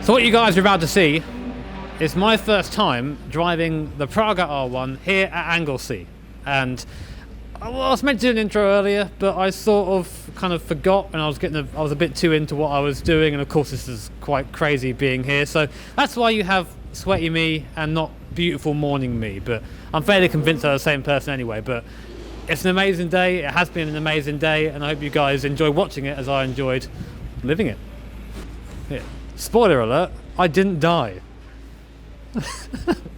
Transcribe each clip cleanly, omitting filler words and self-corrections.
So what you guys are about to see is my first time driving the Praga R1 here at Anglesey. And I was meant to do an intro earlier, but I sort of kind of forgot, and I was a bit too into what I was doing, and of course this is quite crazy being here. So that's why you have sweaty me and not beautiful morning me, but I'm fairly convinced they're the same person anyway. But it's an amazing day, it has been an amazing day, and I hope you guys enjoy watching it as I enjoyed living it. Yeah. Spoiler alert, I didn't die.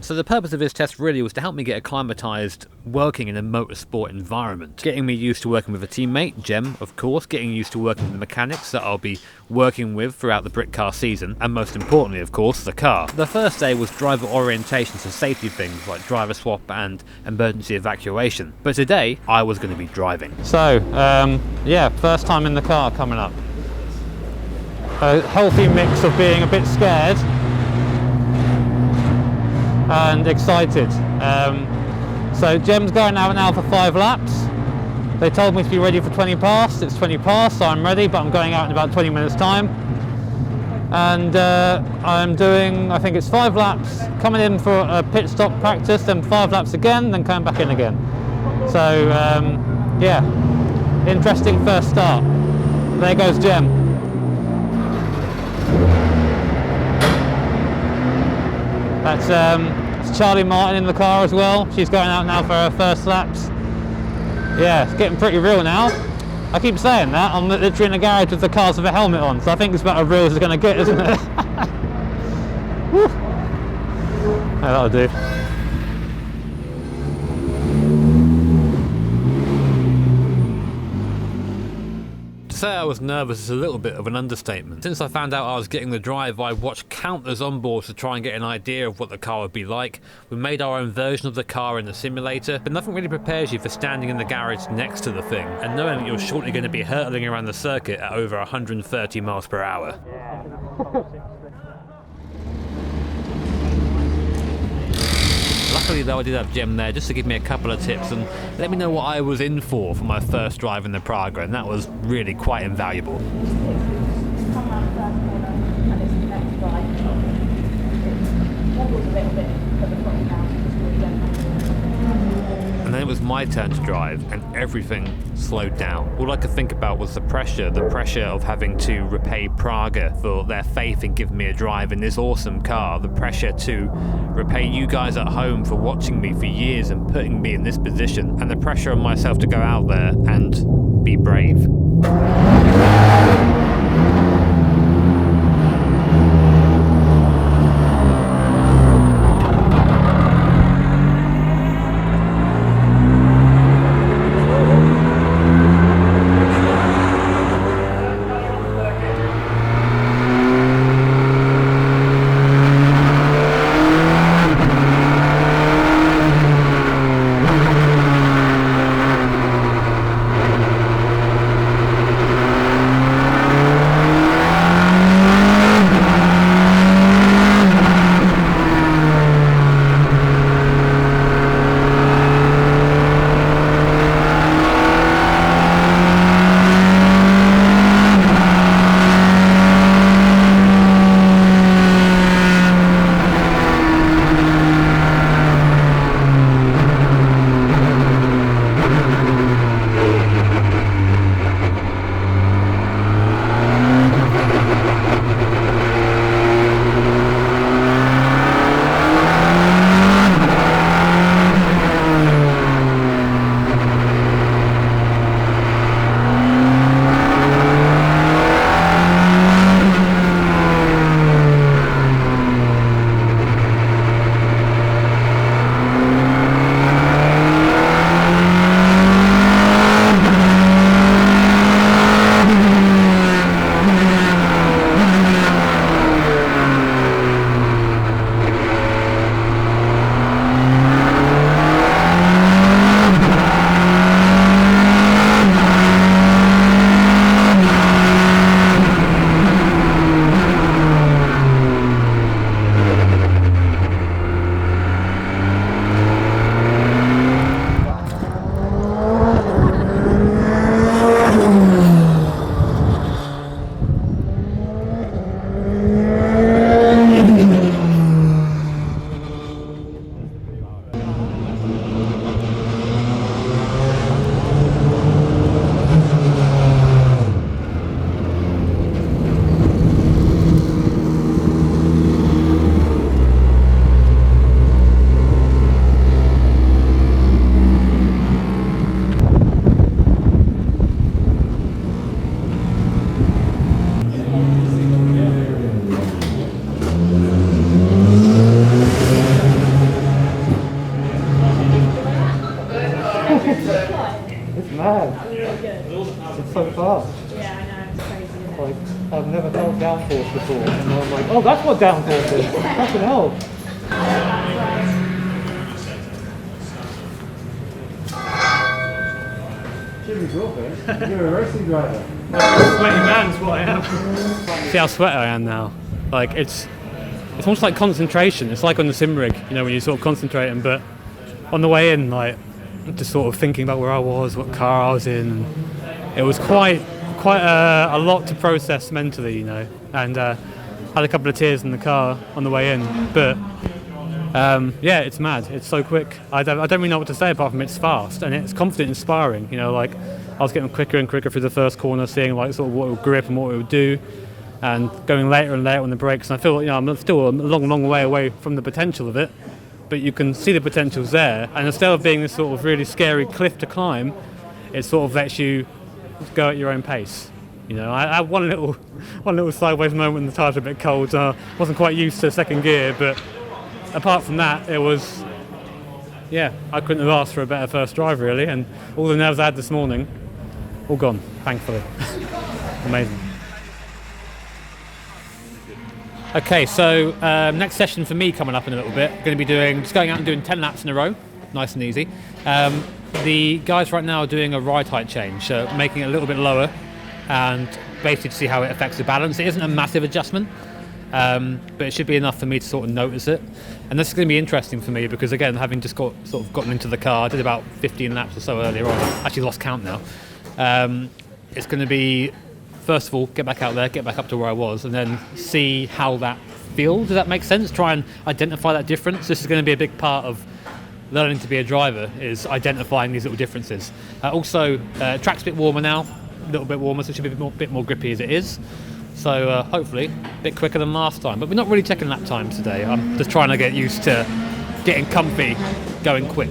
So the purpose of this test really was to help me get acclimatised working in a motorsport environment. Getting me used to working with a teammate, Jem, of course, getting used to working with the mechanics that I'll be working with throughout the Brit car season, and most importantly, of course, the car. The first day was driver orientation to safety things like driver swap and emergency evacuation. But today, I was going to be driving. So, yeah, first time in the car coming up. A healthy mix of being a bit scared and excited. So Jem's going out now for 5 laps. They told me to be ready for 20 past. It's 20 past, so I'm ready, but I'm going out in about 20 minutes time. And I'm doing, I think it's 5 laps, coming in for a pit stop practice, then 5 laps again, then coming back in again. So yeah, interesting first start. There goes Jem. That's Charlie Martin in the car as well. She's going out now for her first laps. Yeah, it's getting pretty real now. I keep saying that. I'm literally in a garage with the cars with a helmet on, so I think it's about as real as it's going to get, isn't it? Woo. Yeah, that'll do. To say I was nervous is a little bit of an understatement. Since I found out I was getting the drive, I watched countless onboards to try and get an idea of what the car would be like. We made our own version of the car in the simulator, but nothing really prepares you for standing in the garage next to the thing and knowing that you're shortly going to be hurtling around the circuit at over 130 miles per hour. Luckily though, I did have Jem there just to give me a couple of tips and let me know what I was in for my first drive in the Praga, and that was really quite invaluable. And then it was my turn to drive, and everything slowed down. All I could think about was the pressure of having to repay Praga for their faith in giving me a drive in this awesome car, the pressure to repay you guys at home for watching me for years and putting me in this position, and the pressure on myself to go out there and be brave. fast. Yeah, I know, it's crazy, isn't it? Like, I've never felt downforce before, and I'm like, oh, that's what downforce is. Fucking hell. Jimmy Broadbent, you're a racing driver. Sweaty man's what I am. See how sweaty I am now. Like it's almost like concentration. It's like on the sim rig, you know, when you're sort of concentrating. But on the way in, like just sort of thinking about where I was, what car I was in. It was quite a lot to process mentally, you know. And had a couple of tears in the car on the way in. But yeah, it's mad. It's so quick. I don't really know what to say apart from it's fast and it's confident, inspiring. You know, like I was getting quicker and quicker through the first corner, seeing like sort of what it would grip and what it would do, and going later and later on the brakes. And I feel, you know, I'm still a long way away from the potential of it, but you can see the potential's there. And instead of being this sort of really scary cliff to climb, it sort of lets you go at your own pace. You know, I had one little sideways moment when the tyres were a bit cold. Wasn't quite used to second gear, but apart from that, it was, yeah, I couldn't have asked for a better first drive really, and all the nerves I had this morning, all gone, thankfully. Amazing. Okay, so next session for me coming up in a little bit, going to be going out and doing 10 laps in a row, nice and easy. The guys right now are doing a ride height change, so making it a little bit lower, and basically to see how it affects the balance. It isn't a massive adjustment, but it should be enough for me to sort of notice it. And this is going to be interesting for me because, again, having just gotten into the car, I did about 15 laps or so earlier on. I actually lost count now. It's going to be, first of all, get back out there, get back up to where I was, and then see how that feels. Does that make sense? Try and identify that difference. This is going to be a big part of learning to be a driver, is identifying these little differences. Also, track's a bit warmer now, a little bit warmer, so it should be a bit more grippy as it is. So hopefully a bit quicker than last time. But we're not really checking lap times today. I'm just trying to get used to getting comfy, going quick.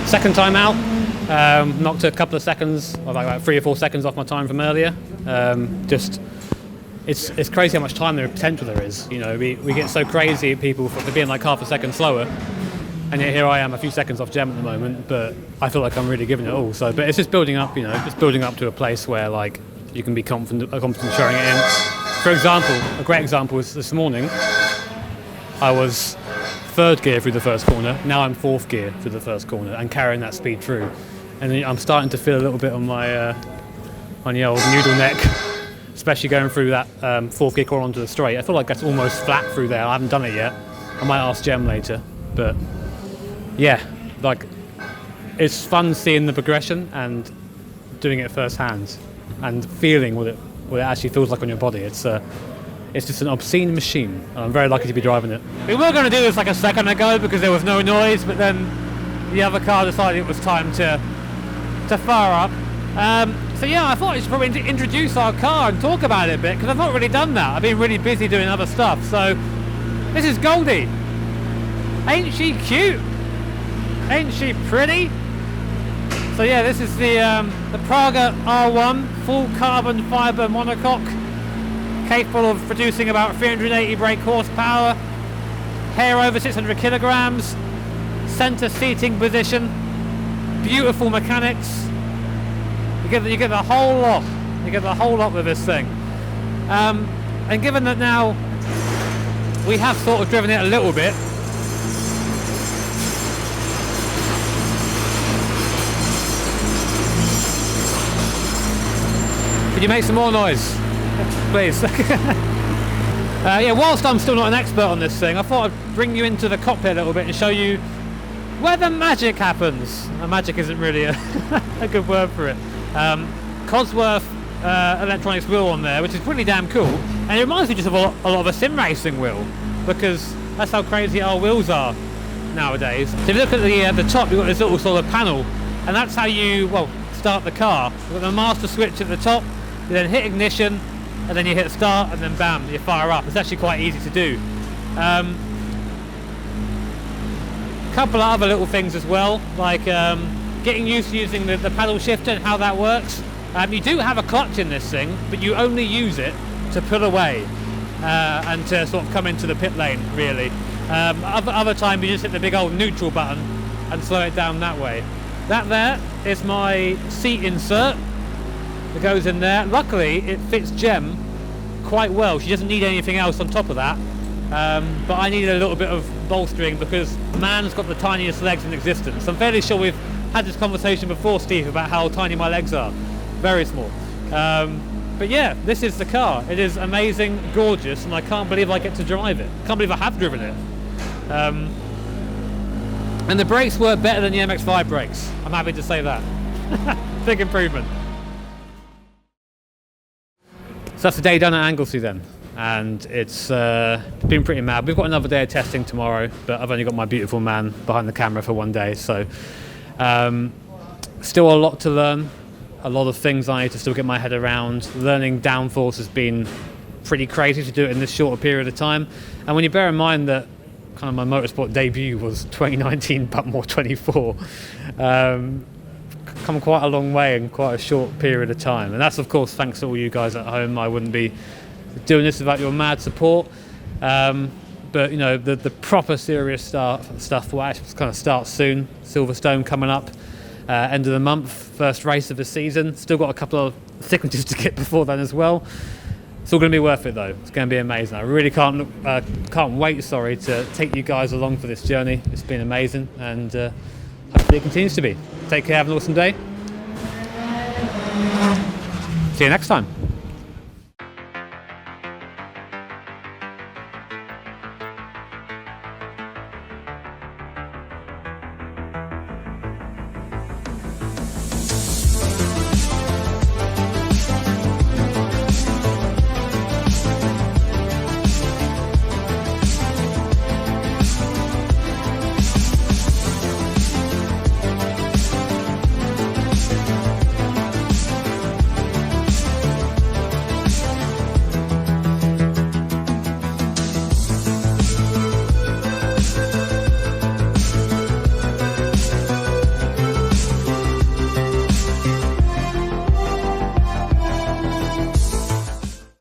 Second time out, knocked a couple of seconds, or like 3 or 4 seconds off my time from earlier. It's crazy how much time potential there is. You know, we get so crazy at people for being like half a second slower, and yet here I am a few seconds off Gem at the moment, but I feel like I'm really giving it all. So, but it's just building up, you know, just building up to a place where like you can be confident showing it in. For example, a great example was this morning. I was third gear through the first corner. Now I'm fourth gear through the first corner and carrying that speed through. And then I'm starting to feel a little bit on my on the old noodle neck, especially going through that fourth gear corner onto the straight. I feel like that's almost flat through there. I haven't done it yet. I might ask Jem later, but yeah, like it's fun seeing the progression and doing it firsthand and feeling what it actually feels like on your body. It's just an obscene machine, and I'm very lucky to be driving it. We were going to do this like a second ago because there was no noise, but then the other car decided it was time to fire up. So yeah, I thought I should probably introduce our car and talk about it a bit, because I've not really done that. I've been really busy doing other stuff. So this is Goldie. Ain't she cute? Ain't she pretty? So yeah, this is the Praga R1 full carbon fibre monocoque, capable of producing about 380 brake horsepower, hair over 600 kilograms, centre seating position, beautiful mechanics. You get the whole lot. You get the whole lot with this thing. And given that now we have sort of driven it a little bit, could you make some more noise, please? Yeah, whilst I'm still not an expert on this thing, I thought I'd bring you into the cockpit a little bit and show you where the magic happens. Magic isn't really a good word for it. Cosworth electronics wheel on there, which is pretty damn cool, and it reminds me just of a lot of a sim racing wheel, because that's how crazy our wheels are nowadays. So if you look at the top, you've got this little sort of panel, and that's how you start the car. You've got the master switch at the top, you then hit ignition, and then you hit start, and then bam, you fire up. It's actually quite easy to do. Couple of other little things as well, like getting used to using the paddle shifter and how that works. You do have a clutch in this thing, but you only use it to pull away and to sort of come into the pit lane, really. Other time you just hit the big old neutral button and slow it down that way. That there is my seat insert that goes in there. Luckily it fits Jem quite well. She doesn't need anything else on top of that. But I needed a little bit of bolstering because man's got the tiniest legs in existence. I'm fairly sure we've had this conversation before, Steve, about how tiny my legs are. Very small. But yeah, this is the car. It is amazing, gorgeous, and I can't believe I get to drive it. Can't believe I have driven it. And the brakes work better than the MX-5 brakes. I'm happy to say that. Big improvement. So that's the day done at Anglesey then. And it's been pretty mad. We've got another day of testing tomorrow, but I've only got my beautiful man behind the camera for one day, so still a lot to learn, a lot of things I need to still get my head around. Learning downforce has been pretty crazy to do it in this shorter period of time, and when you bear in mind that kind of my motorsport debut was 2019 but more 24, come quite a long way in quite a short period of time, and that's of course thanks to all you guys at home. I wouldn't be doing this without your mad support. But you know, the proper serious stuff will actually kind of start soon. Silverstone coming up, end of the month, first race of the season. Still got a couple of signatures to get before then as well. It's all going to be worth it though. It's going to be amazing. I really can't wait, to take you guys along for this journey. It's been amazing, and hopefully it continues to be. Take care, have an awesome day. See you next time.